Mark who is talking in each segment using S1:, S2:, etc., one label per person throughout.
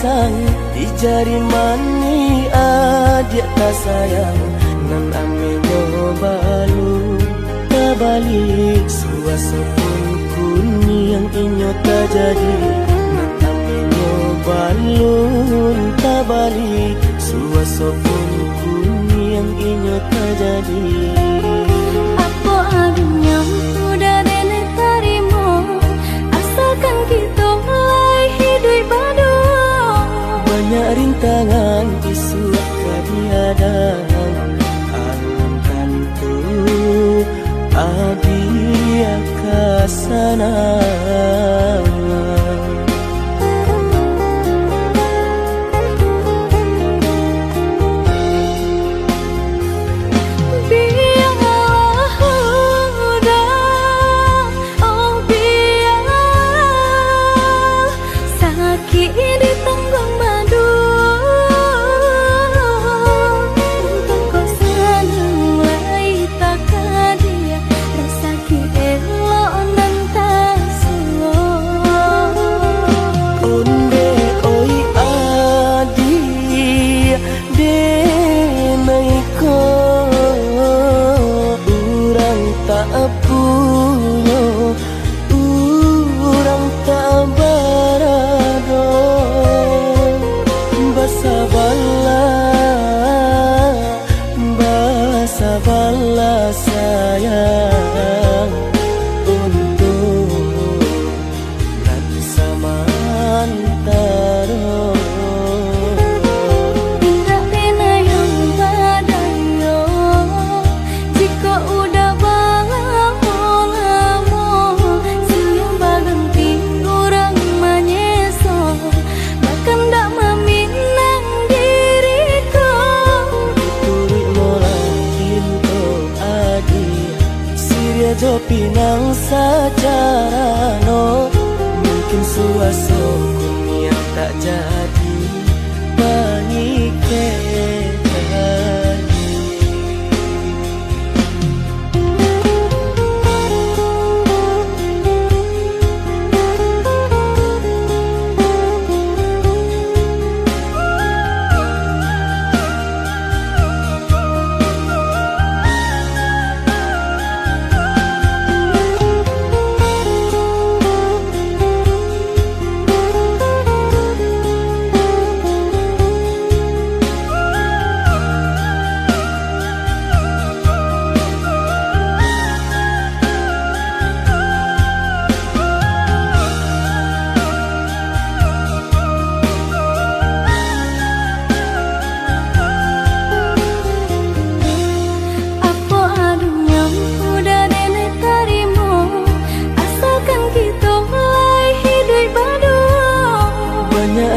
S1: sang di jari mani adik tak sayang nan amenyo balu tabalik suasopun kuni yang inyo tak jadi nan amenyo balun tabalik suasopun kuni yang inyo tak jadi.
S2: Apa adanya udah nenek tarimo asalkan kita mulai hidup baru.
S1: Banyak rintangan isu kadiadang alam tentu adia kasana. Sabarlah sayang untuk nanti sama antara.
S2: Tidak pernah yang badayo jika udah lamo senyum baganti orang manyeso bahkan tak meminang diriku.
S1: Turi mola Siria jo pinang secara no mungkin suaso yang tak jadi panike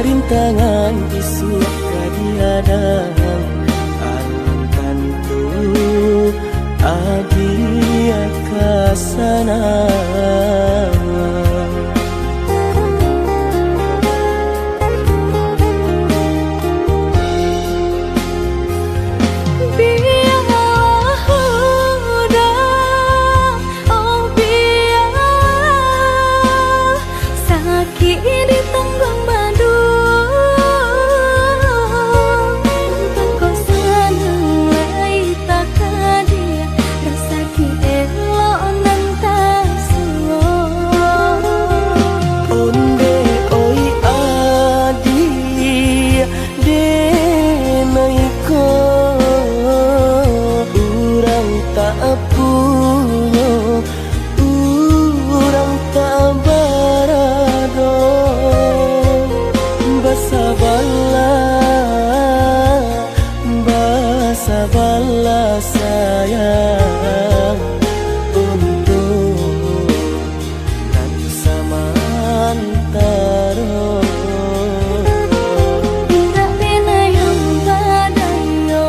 S1: rintangan isu kadiadang alam tentu adia kasana. Sabarlah sayang untuk nanti sama antara.
S2: Tidak pernah yang badayo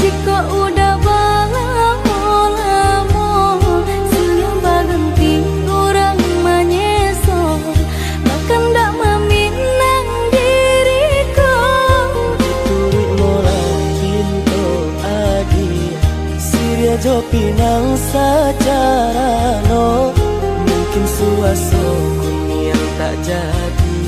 S2: jika udah lamo senyum baganti orang manyeso bahkan tak meminang diriku.
S1: Turi mola pintu adi Siria jo pinang secara no mungkin suaso yang tak jadi.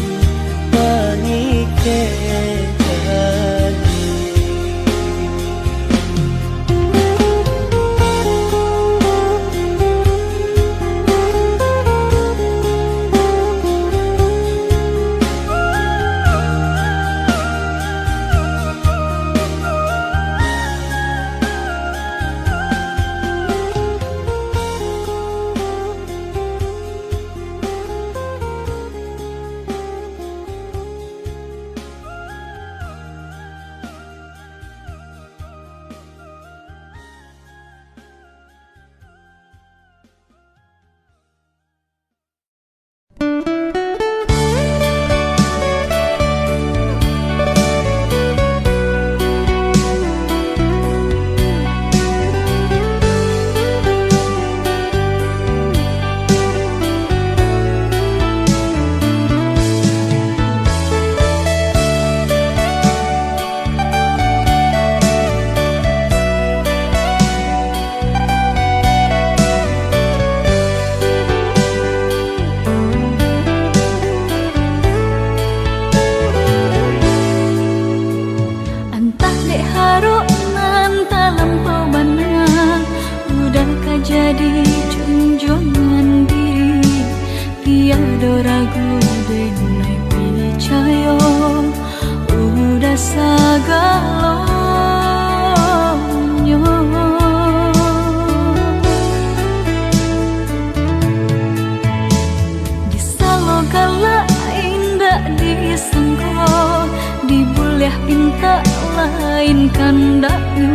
S2: lain kandaku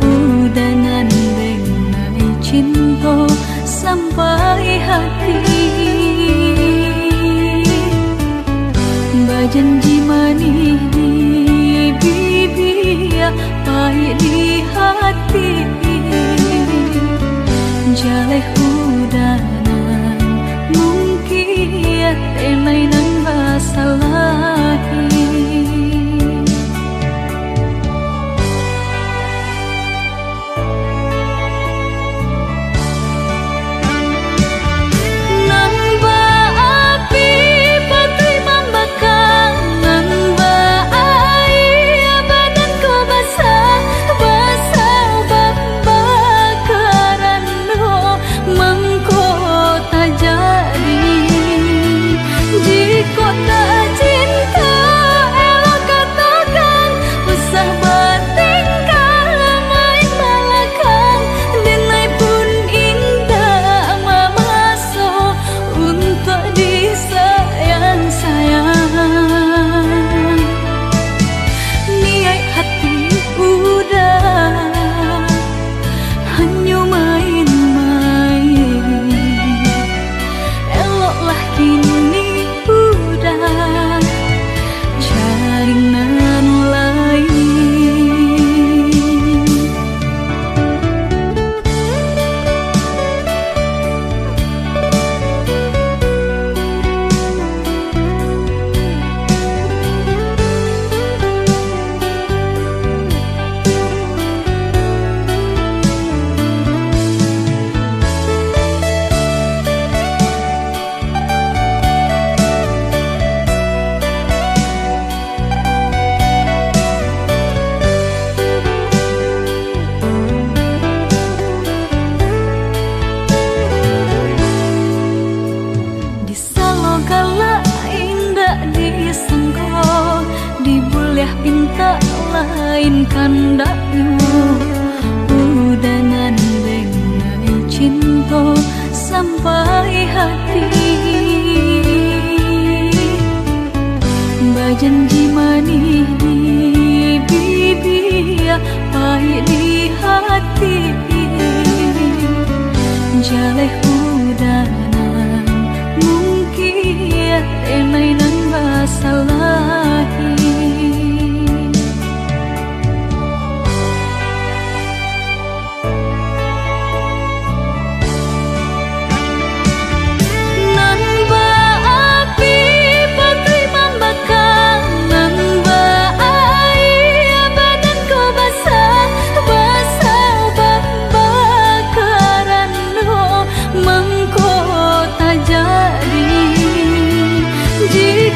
S2: udangan dengai cinta sampai hati bajanji manis di bibir pahit di hati jaleh udanan mungkin tenai nang basalahi pinta lain kandaku udangan dengai cinta sampai hati bajanji manis di bibir pahit di hati jaleh udanan mungkin tenai nang basalahi di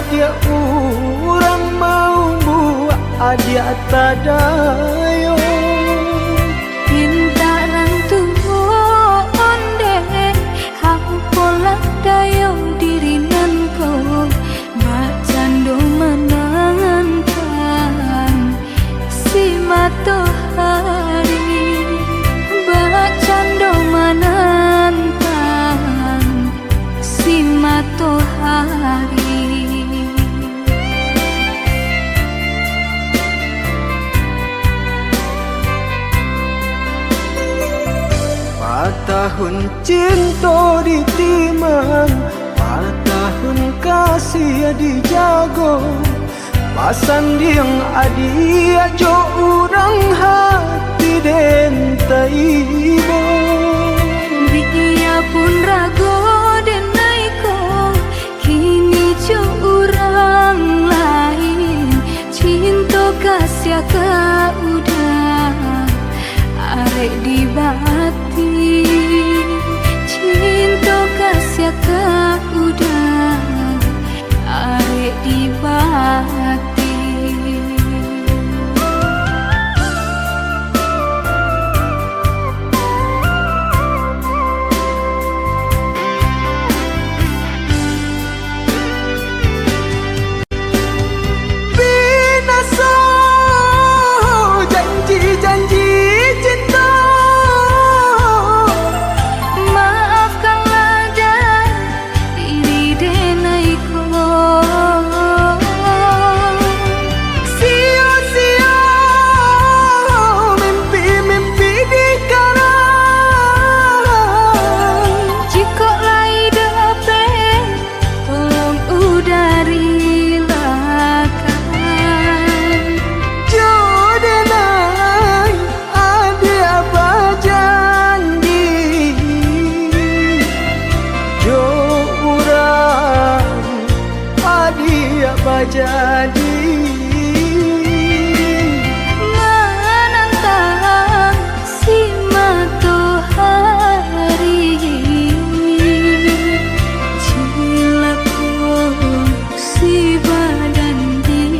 S1: dia orang mau buat adia tadayo.
S2: Pintaran tuho onde hampola dayo dirinan ko bacando menangan si matahari bacando menangan si matahari.
S1: Tahun cinta ditimang, tahun kasih dijago, pasan yang adia jo orang hati den taibo.
S2: Biya pun rago denaiko kini jo orang lain cinta kasih ka udah arek di bati cinta kasih ka udah arek di bati.
S1: Binasa janji-janji cinta,
S2: maafkanlah dan diri denaiko
S1: sia-sia mimpi-mimpi dikarang.
S2: jika lai dape tolong udarilakan
S1: Jodenai ada apa janji jo orang ada apa jadi
S2: menantang si matahari cilaku si badan diri.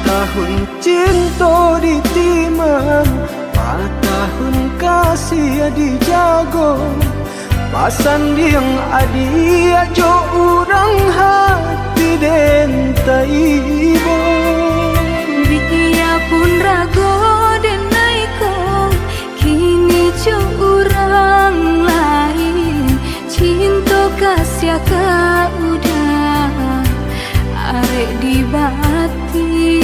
S1: Tahun cinta ditimang, tahun kasih dijago, pasan yang adia jo orang hati den taibo.
S2: Biya pun rago denaiko kini jo orang lain cinta kasih ka udah arek di bati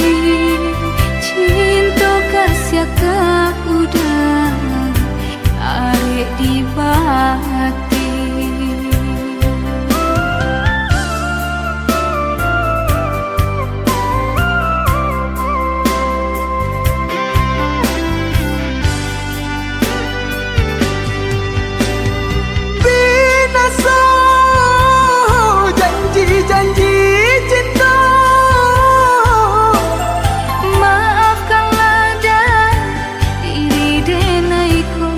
S2: cinta kasih ka udah arek di bati.
S1: Binasa janji-janji cinta,
S2: maafkanlah dan diri denaiko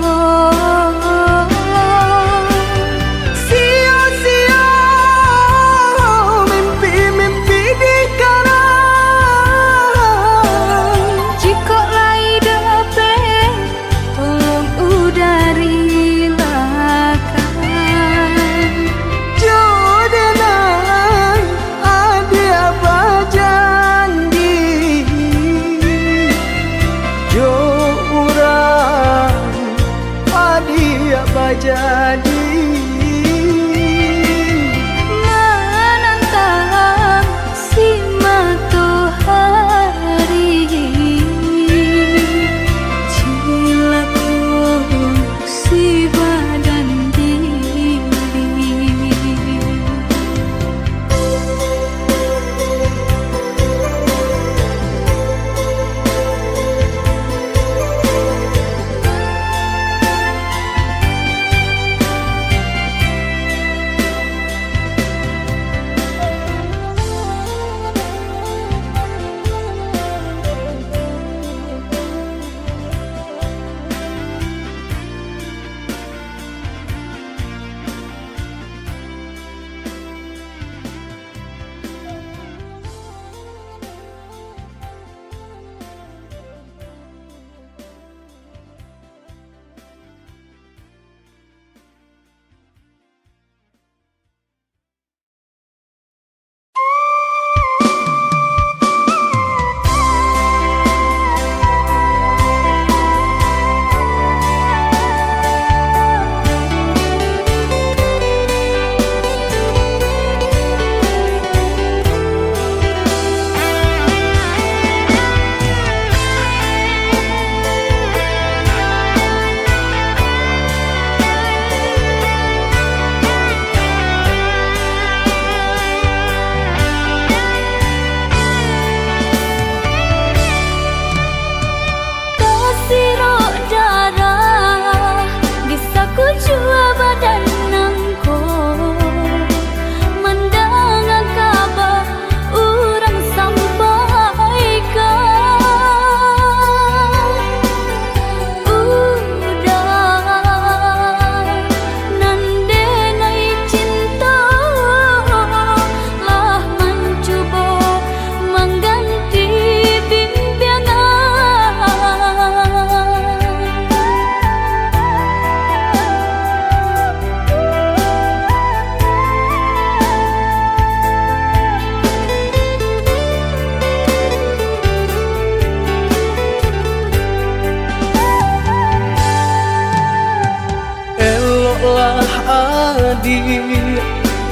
S1: adi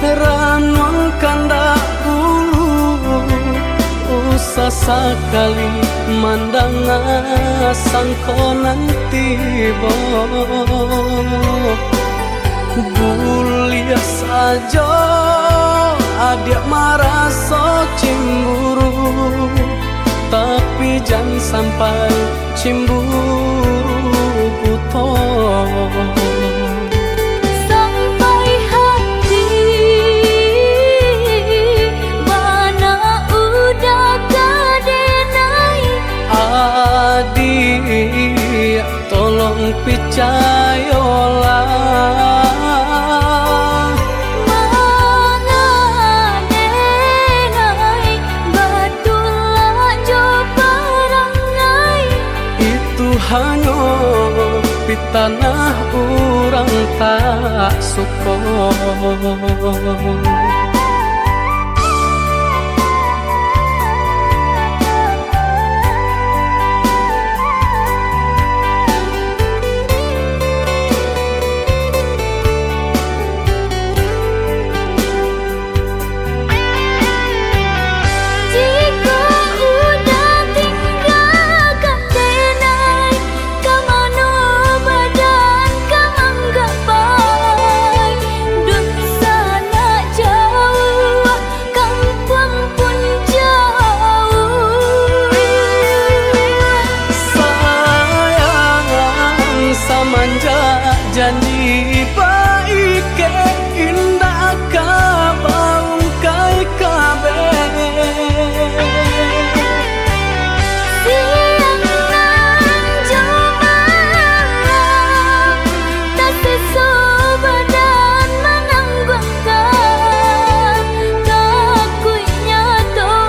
S1: ranong kanda ulu usah sekali mandang sangkonan tiba gulia saja adik merasa cemburu tapi jangan sampai cemburu buto
S2: sampai hati mana udah kadenai
S1: adik tolong percayalah hanya di tanah orang tak suka. Janji baik ke indah kabau kai kabe
S2: siang nan joma tak sesobadan menanggungkan takutnya to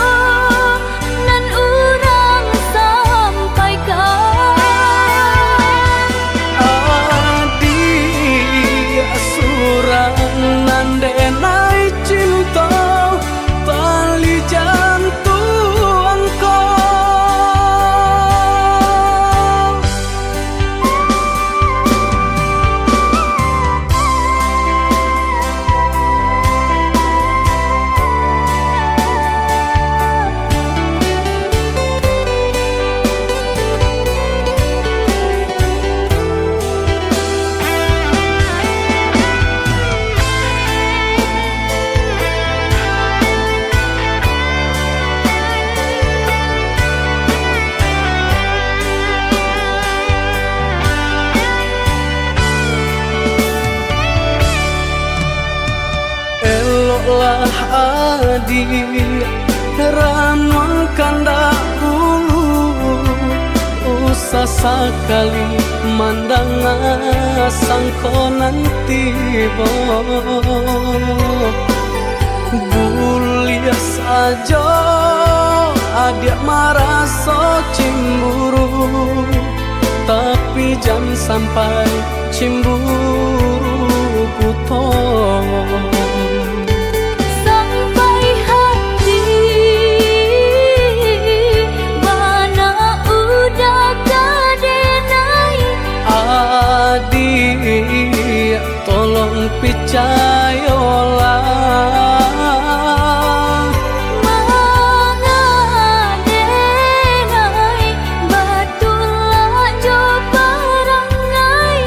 S2: nan urang sampaikan
S1: nandenai cinta tali jantuangku eloklah adi ranong kanda ulu usah sekali mandang sangkonan tiba gulia saja adik merasa cemburu tapi jangan sampai cemburu buto
S2: sampai hati mana udah kadenai
S1: adik tolong percayalah
S2: mengadenai batulah jo perangai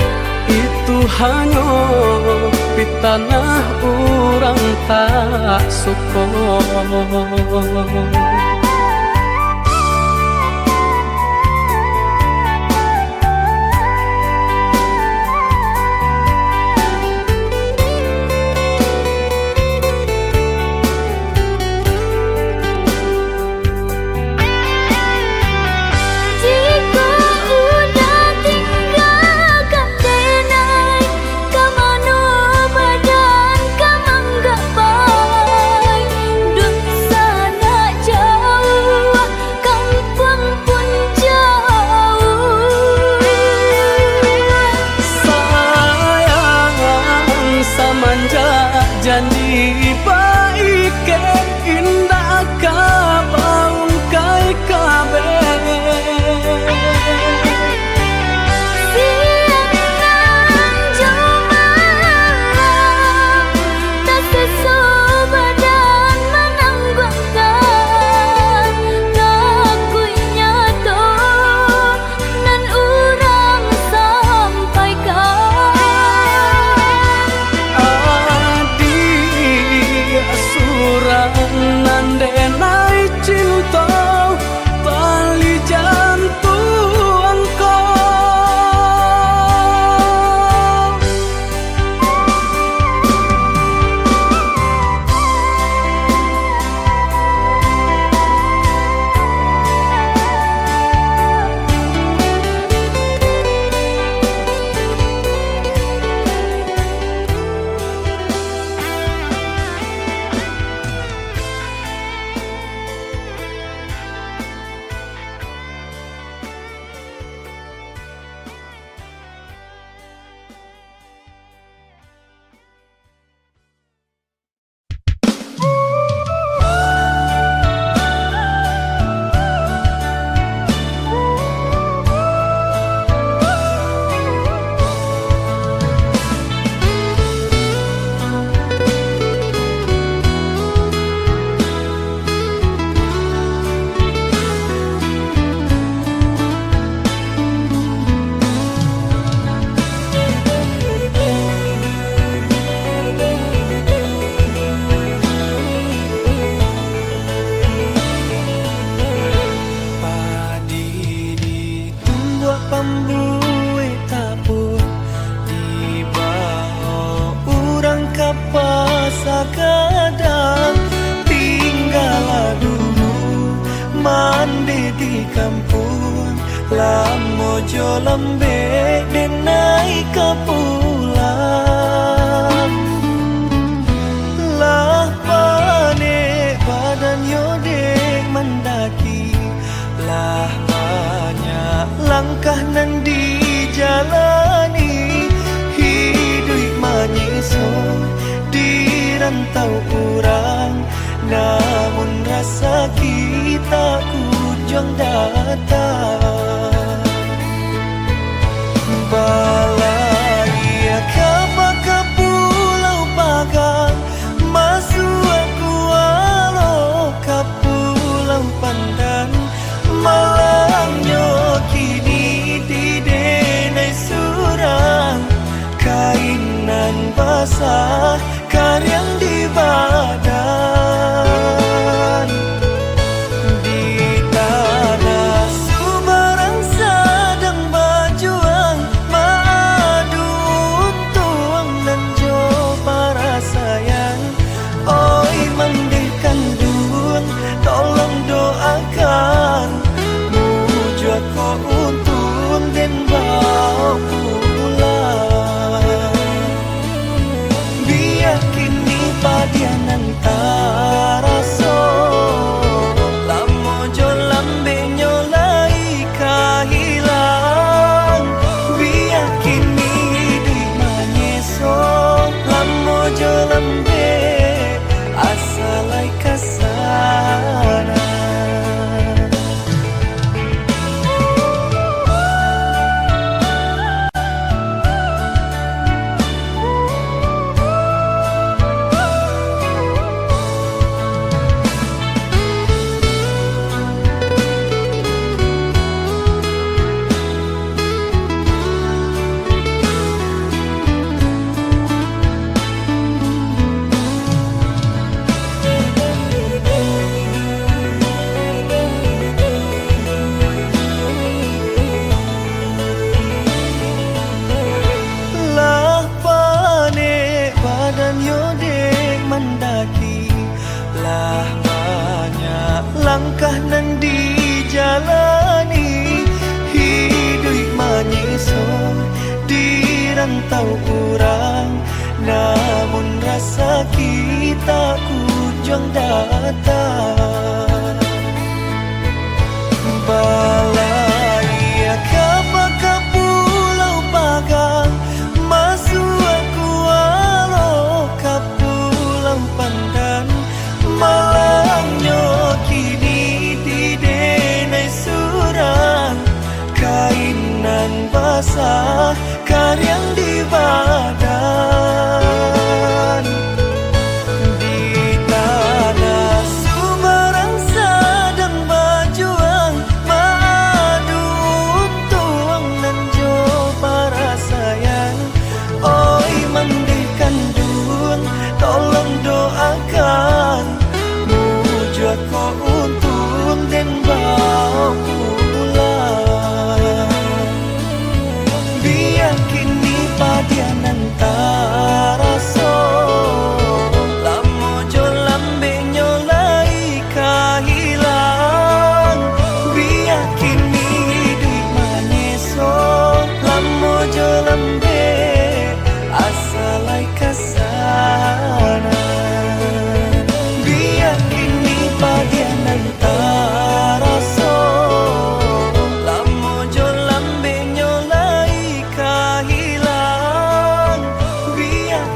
S1: itu hanya di tanah orang tak suka.
S2: Jauh
S3: mojo lembe denai kepulang lah pane badan yodek mendaki lah banyak langkah nan dijalani hidup manyiso di rantau kurang namun rasa kita kunjung datang balai kapa ke pulau Pagang masuk aku alo ke pulau Pandan malangnya kini di denai surang kainan basah karyang di badan di tanah Sumarang sedang berjuang madu untung dan jo para sayang oi mendihkan dun tolong doakan mujud ko untung dan bawa pulang biar kini padianan taraso lamo jo lambe nyolai kahilang biar kini di manyeso lamo jo lambe asalai kasana lah banyak langkah nan dijalani hidup manyiso di rantau kurang namun rasa kita kunjung datang balai kapa ke pulau Pagang masuk aku alo ke pulau Pandan malangnya kini di denai surang kainan basah karyang di badan di tanah Sumarang sedang berjuang madu untung dan jo para sayang oi mendihkan dun tolong doakan mujud ko untung dan bawa pulang biar kini padianan taraso lamo jo lambe nyolai kahilang biar kini di manyeso lamo jo lambe asalai kasana biar kini padianan taraso lamo jo lambe nyolai kahilang biar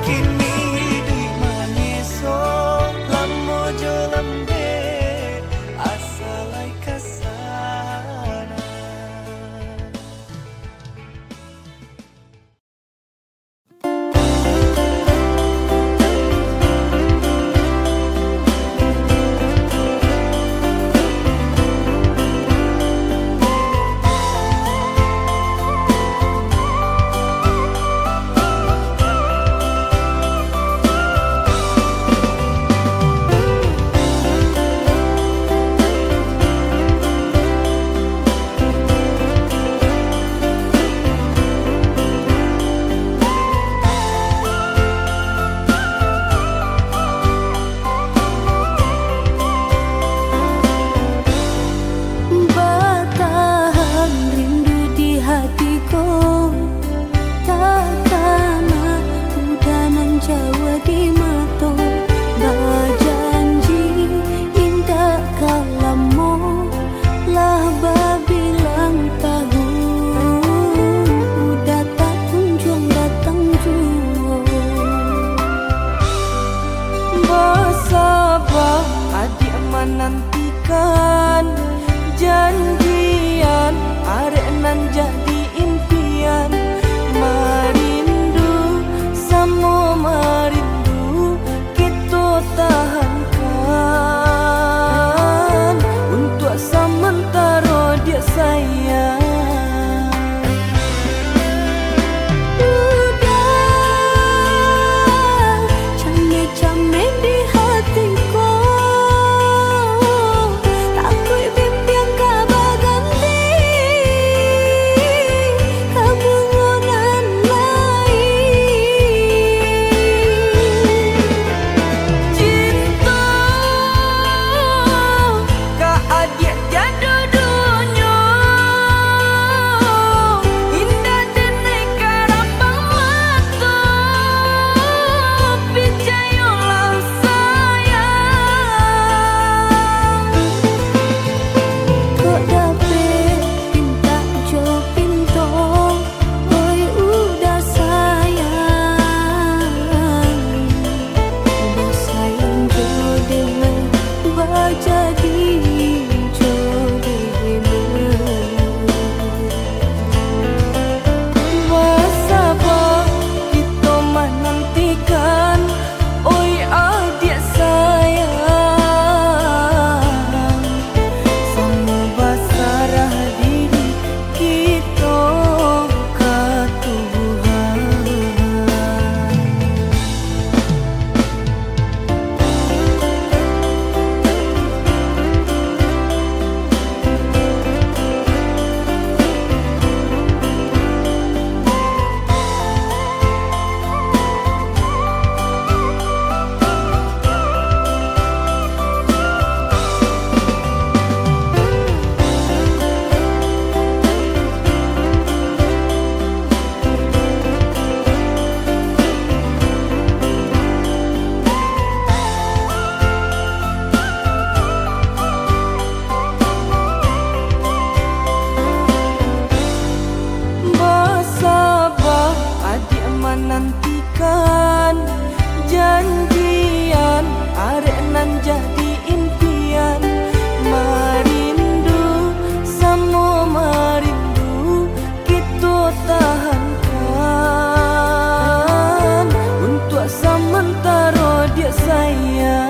S3: pertahankan untuk sementara dia sayang.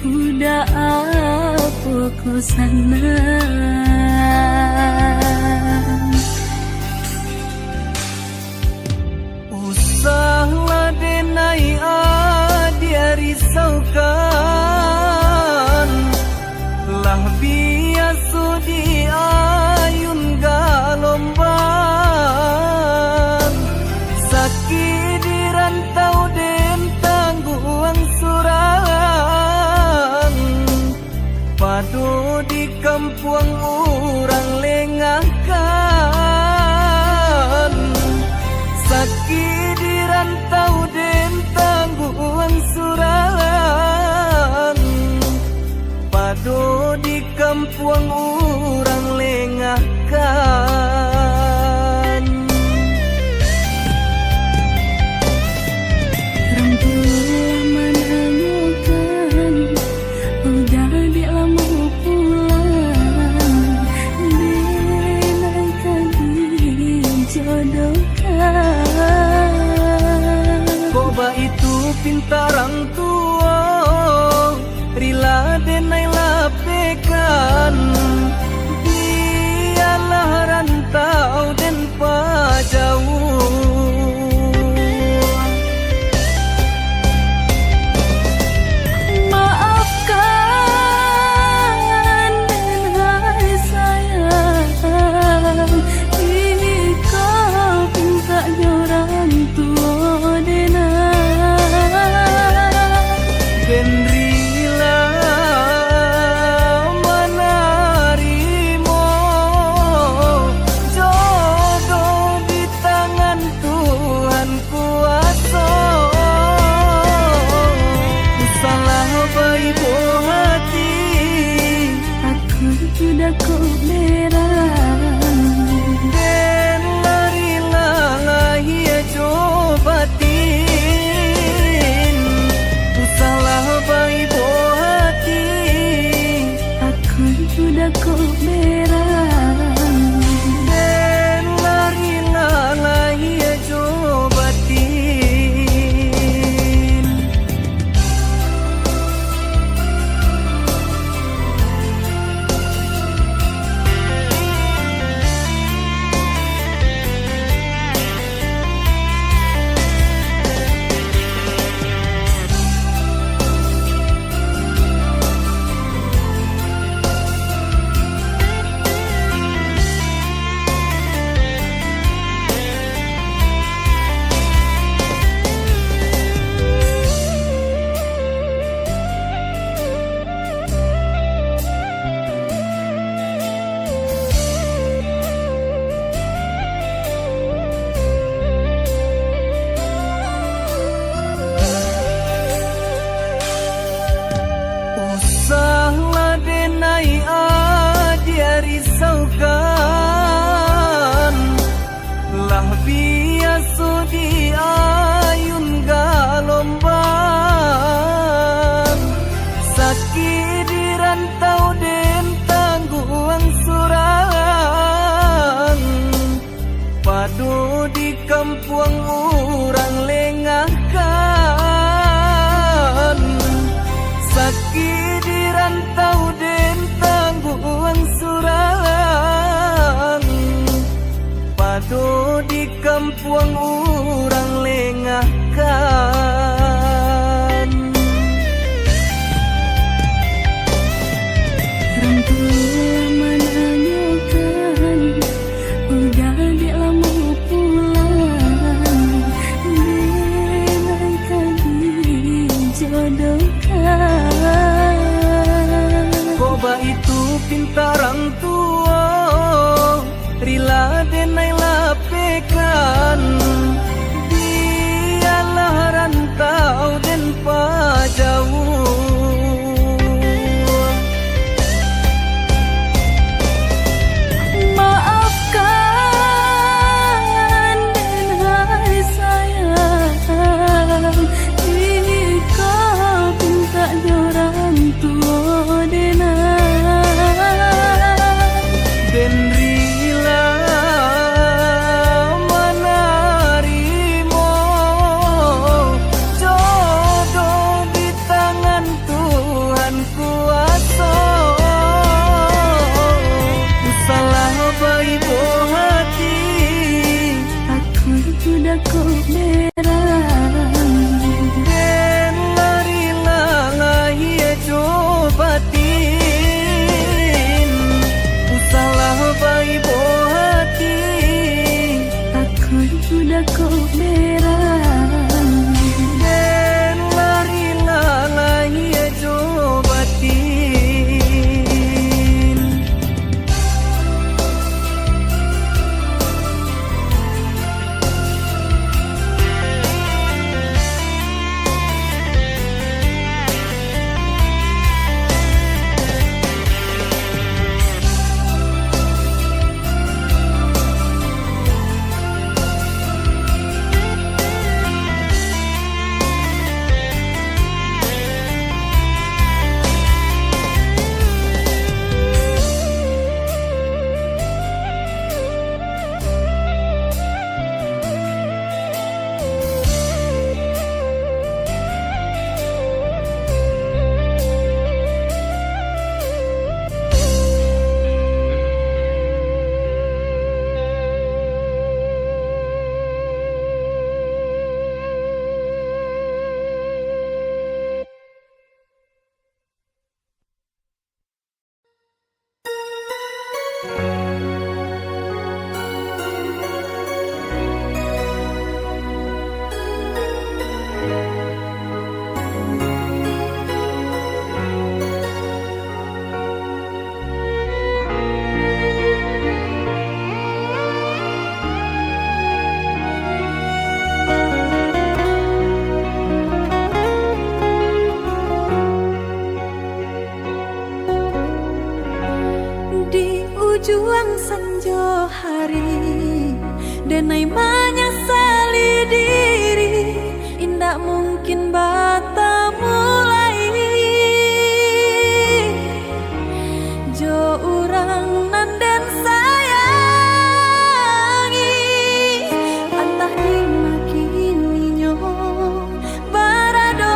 S2: Udah apa kau sana?
S3: Usahlah denai dia risaukan, lah biasa di ayun galomban, sakit di rantau den tangguang surang, padu di kampung orang lengahkan, sakit di rantau den tangguang surang, padu di kampung orang lengahkan.
S2: Rangkulah menanyakan, udah di lama pulang, denaikan dijodohkan.
S3: Koba itu pintarang tua, rila denai lapekan, dan rela menerima jodoh di tangan Tuhan kuasa. Ku salah baik hati,
S2: aku sudah kau merah,
S3: dan lari-lala ia cobatin. Ku salah baik hati,
S2: aku sudah kau merah,
S3: dan lari-lala ia cobatin. Usahlah denai dia risaukan, lah biasa di ayun galombang. Sakit di rantau den tangguang surang, padu di kampung orang lengahkan. Sakit di rantau den tangguang surang, padu di kampung orang lengahkan.
S2: orang tua menanyakan, udah dia lama pulang, denaikan dijodohkan.
S3: Koba itu pintarang tua, rila denai lapekan. Dialah rantau dan pajauh.
S2: Maafkan dan hai sayang, jika pinta orang tua denai,
S3: Dan rila menerima jodoh di tangan Tuhan kuasa. Ku salah baik hati,
S2: aku sudah kau merah,
S3: dan lari-lala ia cobatin. Ku salah baik hati,
S2: aku sudah kau merah,
S3: dan lari-lala ia cobatin.
S2: sanjo hari denai menyesali diri indak mungkin bata mulai jo urang nanden sayangi antah dimakini nyo barado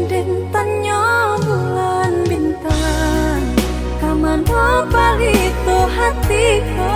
S2: den tanyo bulan bintang kaman palito hatiku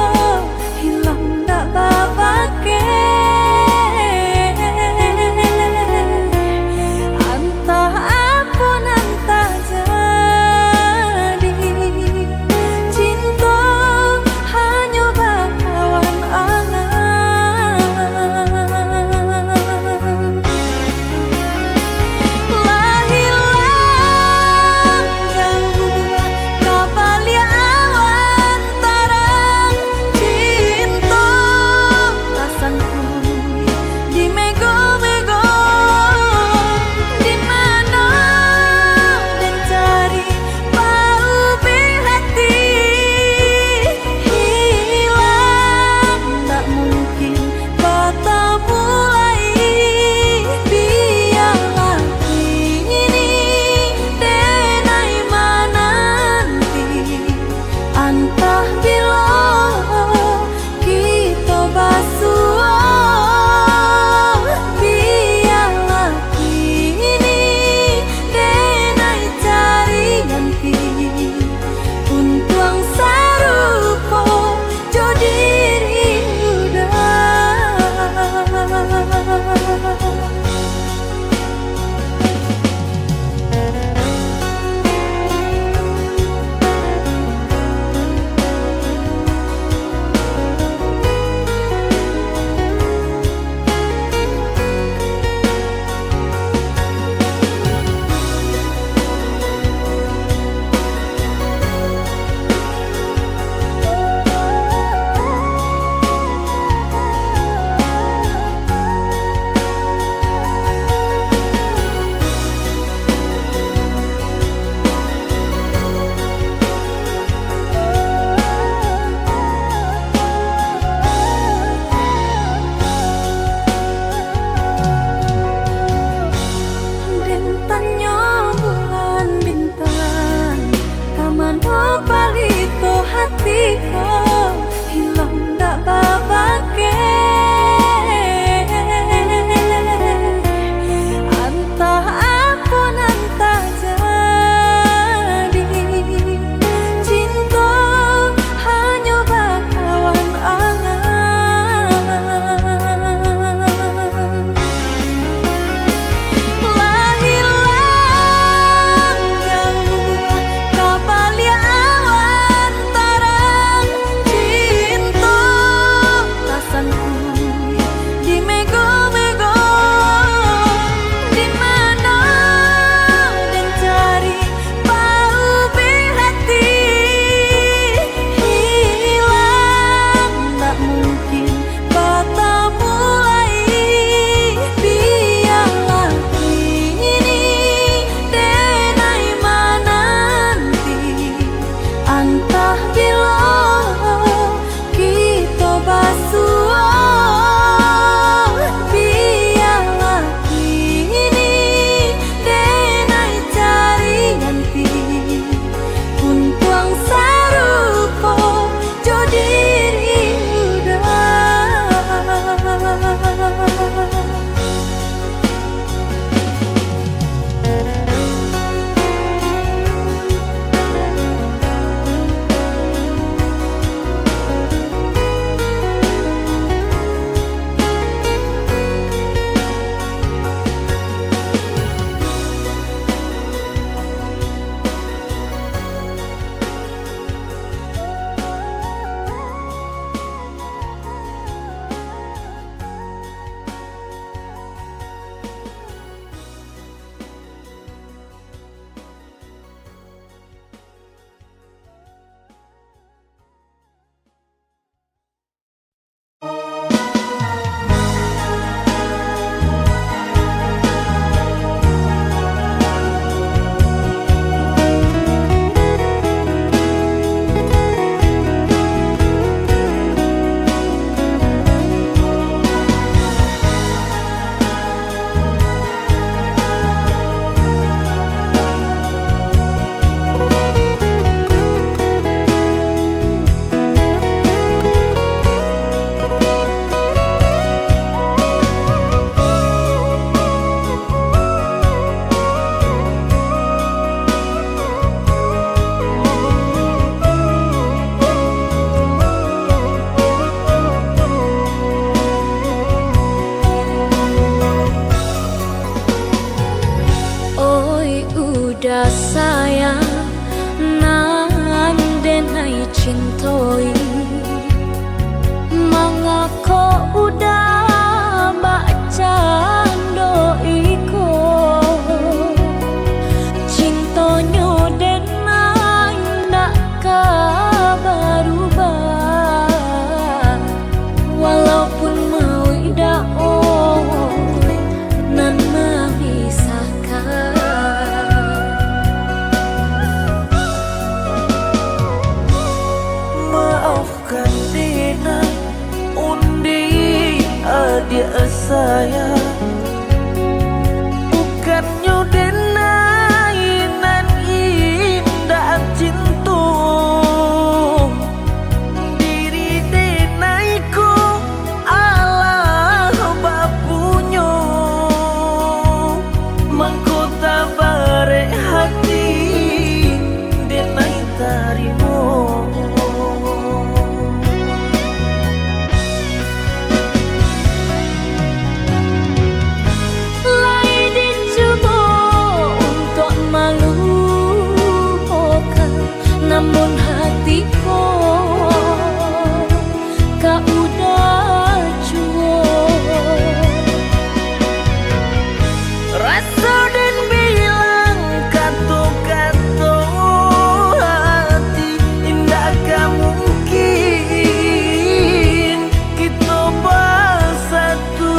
S3: saya bukannya denainan indah cinta diri denaiku Allah bapunya mengkota bare hati denai tarimo
S2: namun hatiku kau udah cuek
S3: rasa dan bilang kata-kata hati indah gak mungkin kita bersatu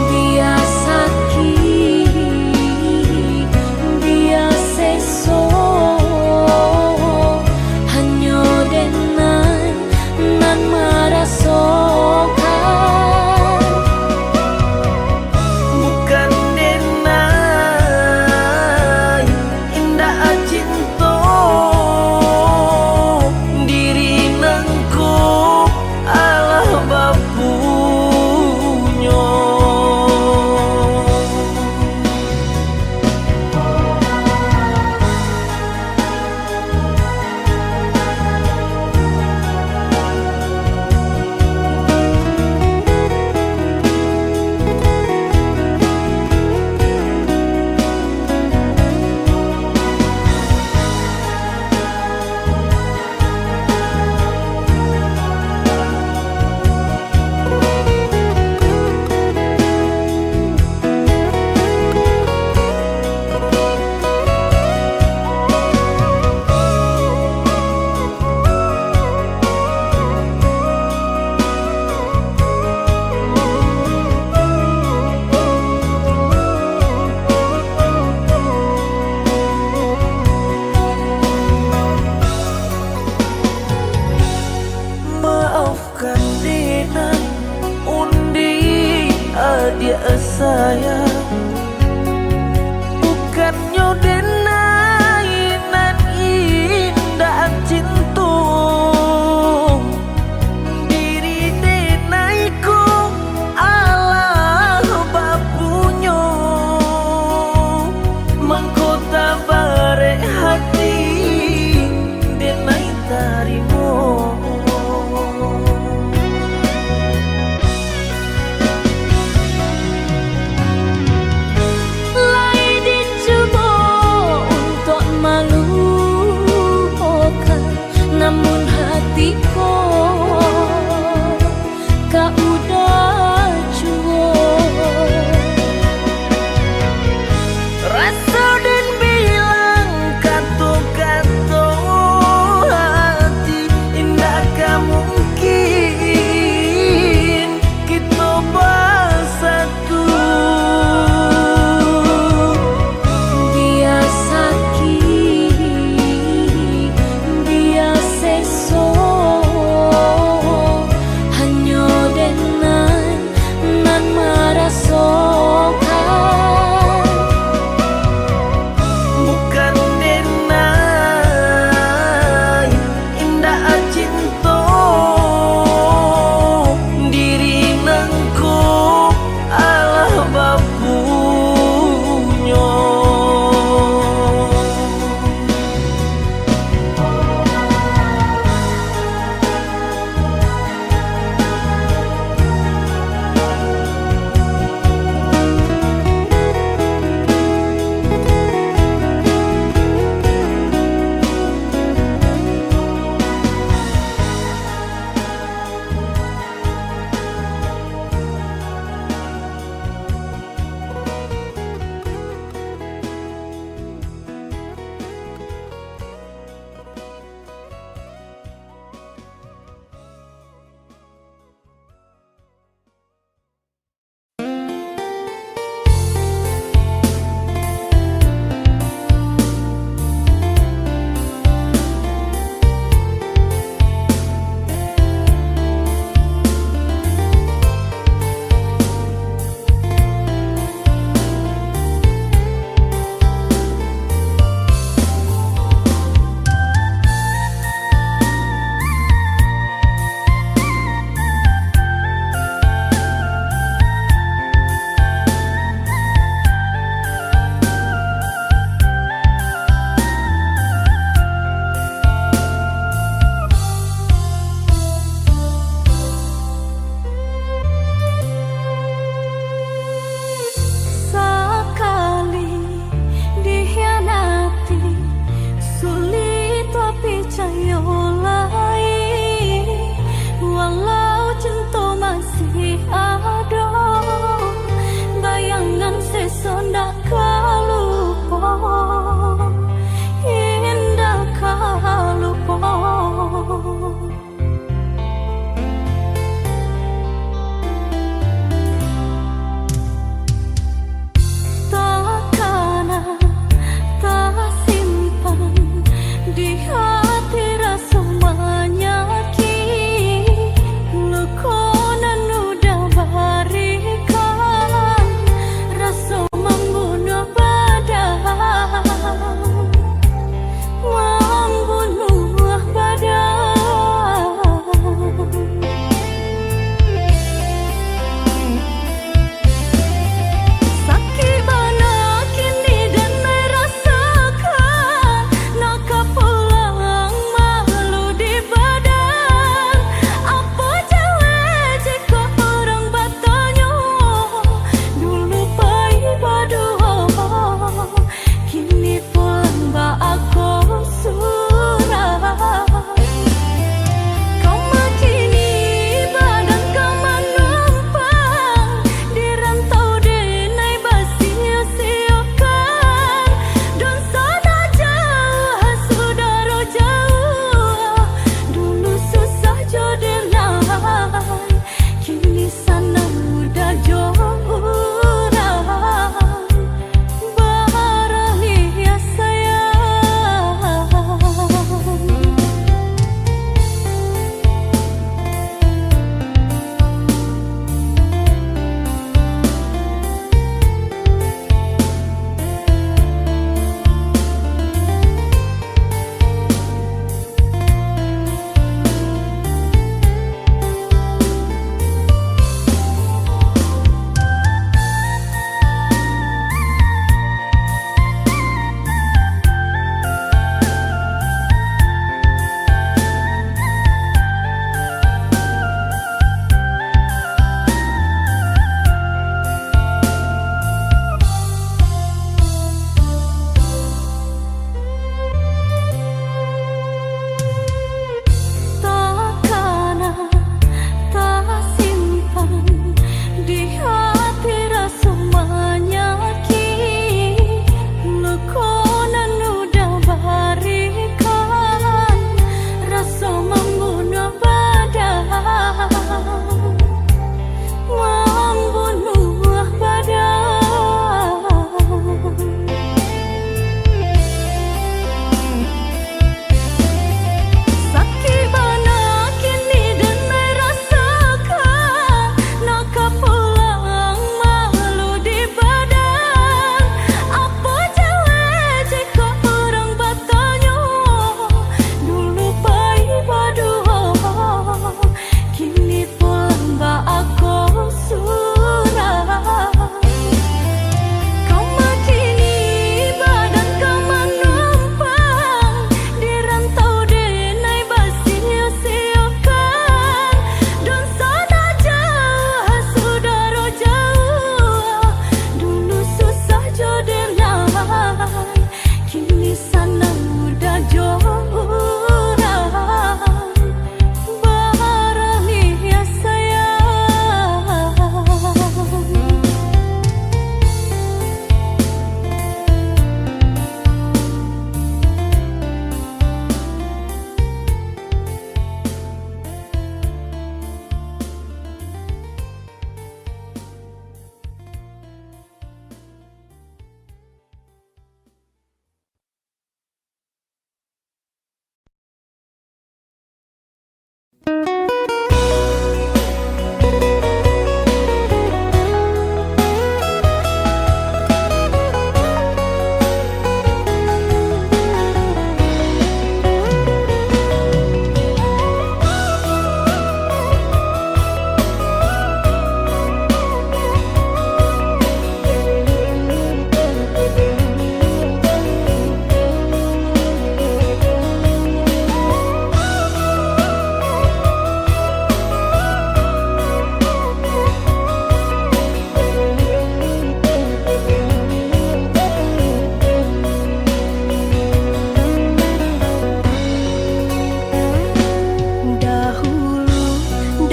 S2: dia sakit dia seso hanya dengan nan merasakan
S3: bukan denai indah cinta diri nangku Allah bapunya maafkan Dina undi adik saya bukannya denainan indah cinta diri denaiku Allah bapunya mengkota bare hati denai tarimo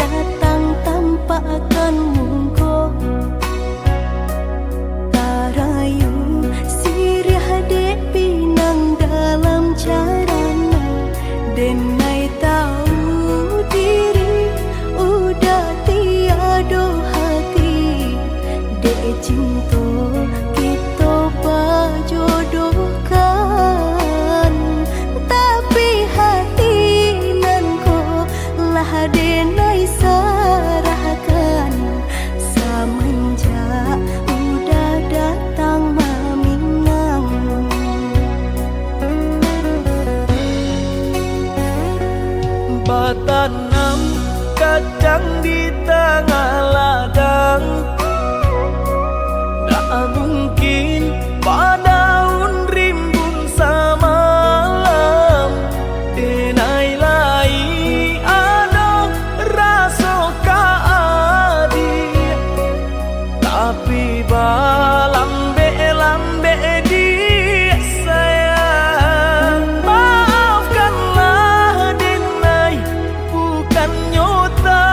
S2: datang tanpa akan mungko. Tarayu sirih dek pinang dalam carana, denai tahu diri udah tiada hati. Dek cinta kita berjodohkan, tapi hati nan ko lah denai sarahkan. Semenjak udah datang maminang,
S3: batanam kacang di tengah ladang, tak mungkin padaun rimbun samalam. Denai lai ada rasa kaadi, tapi lambe di sayang. Maafkanlah denai, bukan nyota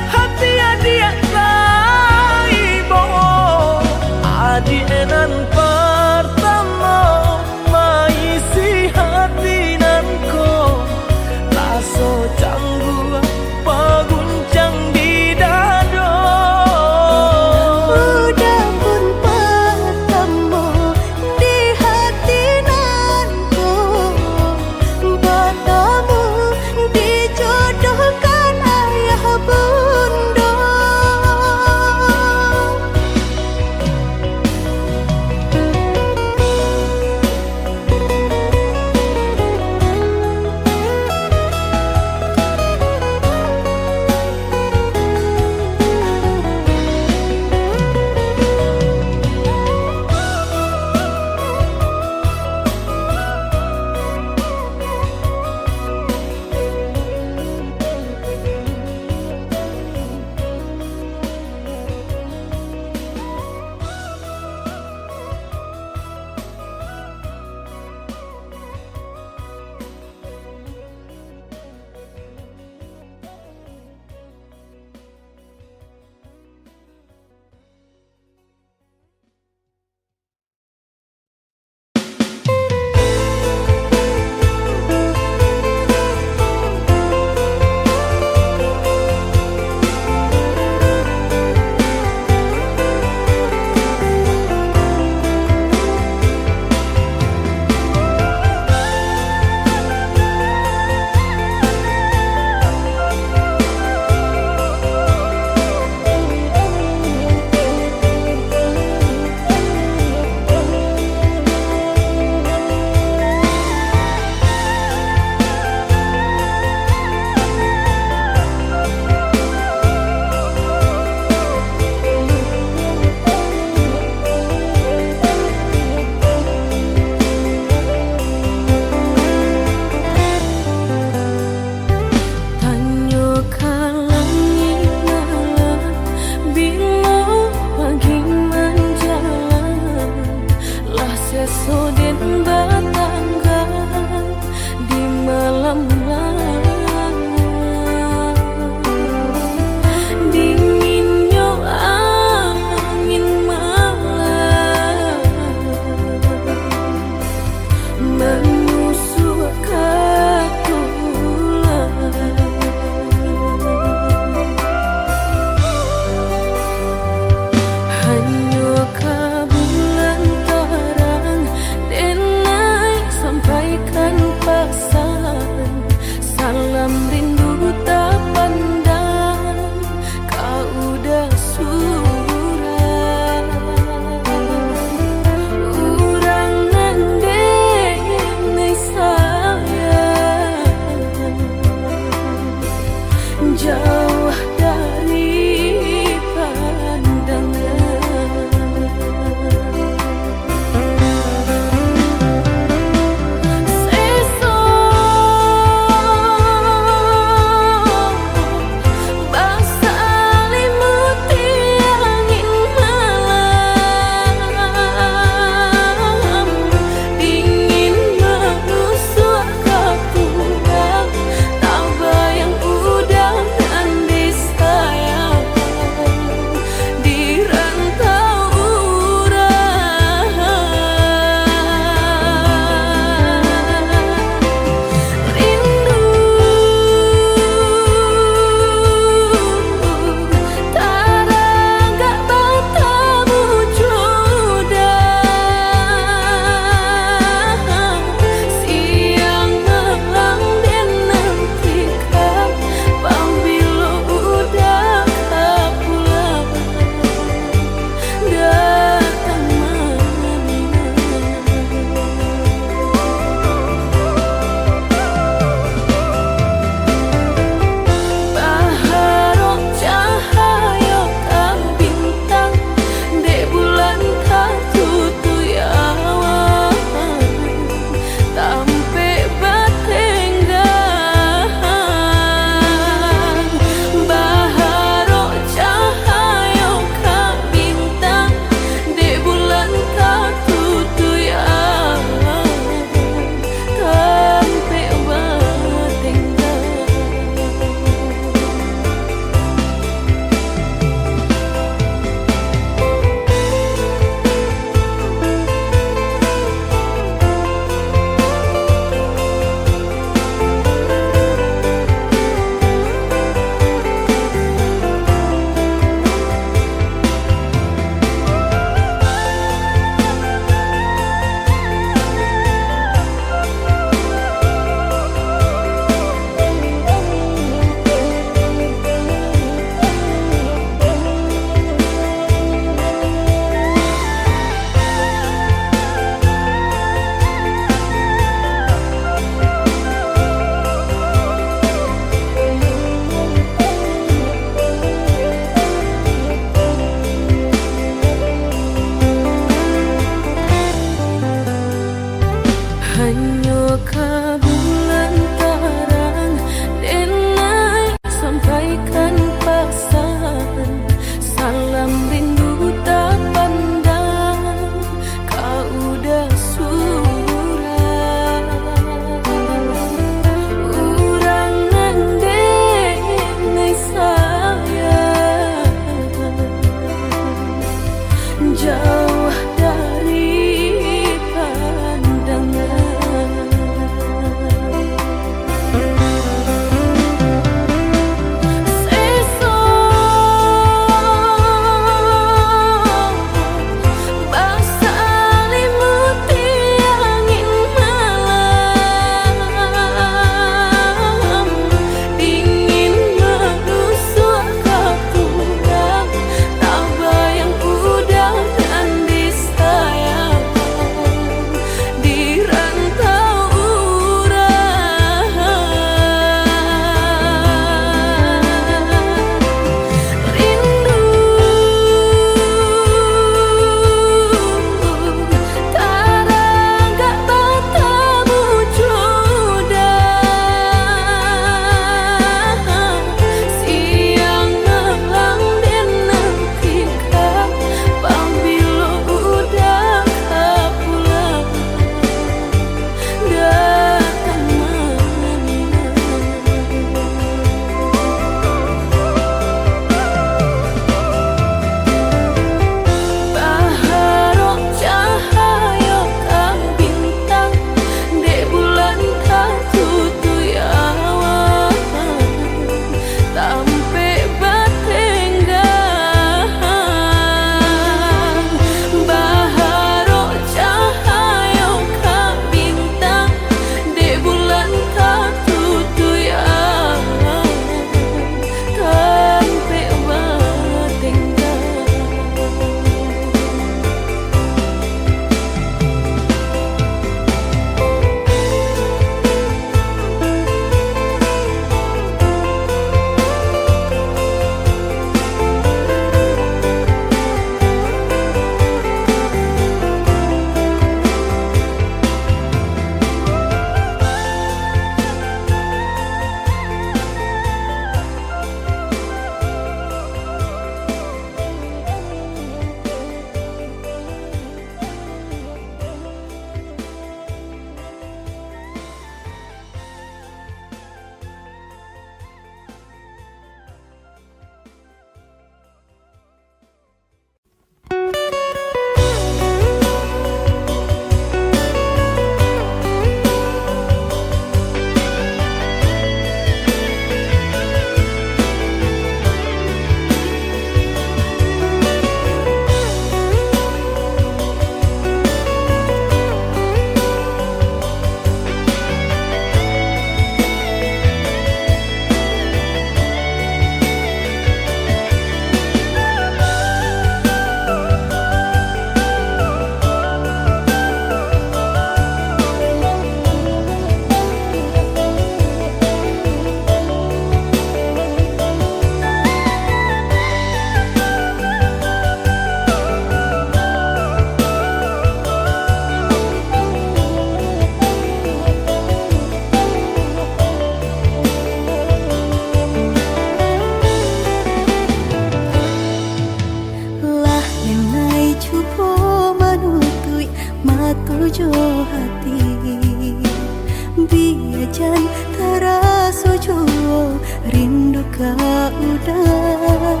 S2: kaudang.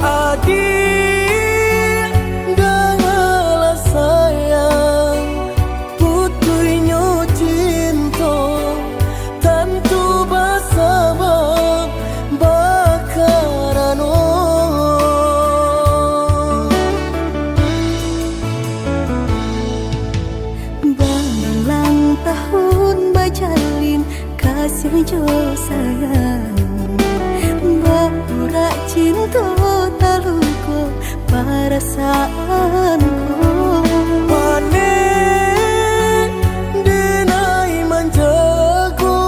S3: Adik dengarlah sayang, putuinyo cinta tentu bersabab bakarano.
S2: Balang tahun bajalin kasih jo sayang, baura cinta taluko perasaanku.
S3: Pane denai manjago,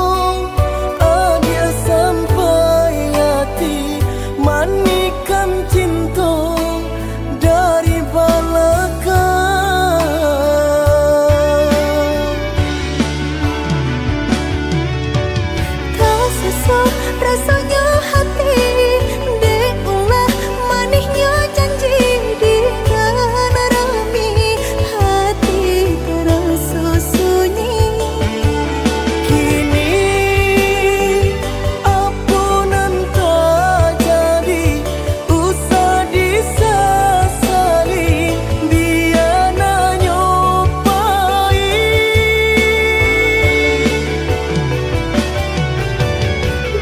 S3: adia sampai hati manikan cinta dari belakang.
S2: Tak sesak rasanya hati, dekulah manisnya janji di rami hati terasa sunyi.
S3: Kini ampunan tak jadi, usah disesali, biar nyobai.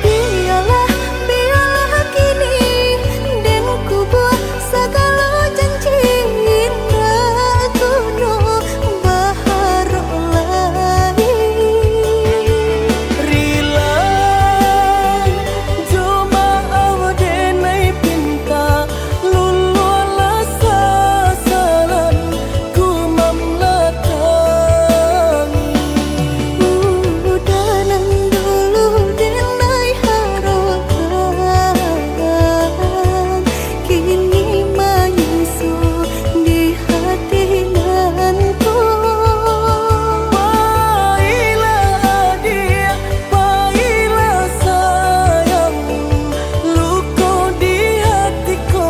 S2: Biarlah kini dan ku buat segala janji indah kuno baharu lagi.
S3: Rila cuma awdenai pinta, lululah sasaran ku memlatangi.
S2: Udanan dulu denai harapan, kini menyusul di hati nanku.
S3: Baiklah dia, baiklah sayang, luka di hatiku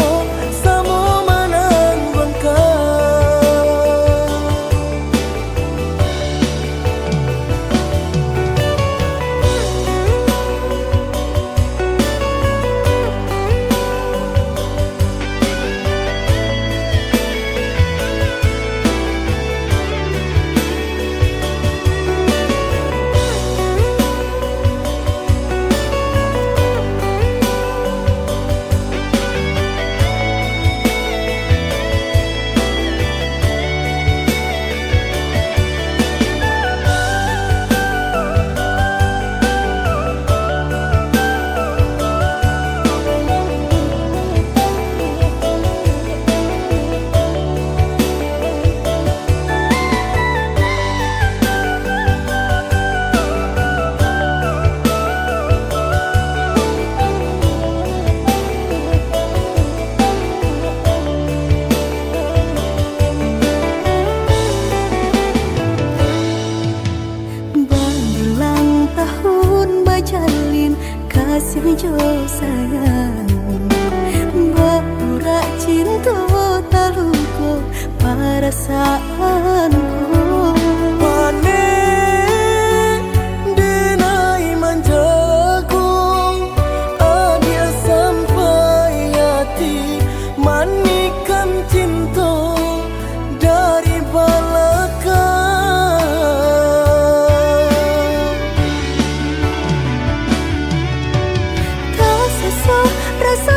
S3: sama
S2: Berulang tahun bajalin kasih jo sayang, baura cinta taluko perasaanku.
S3: Pane denai manjago, adia sampai hati manikan cinta dari belakang.
S2: Tak sesak rasa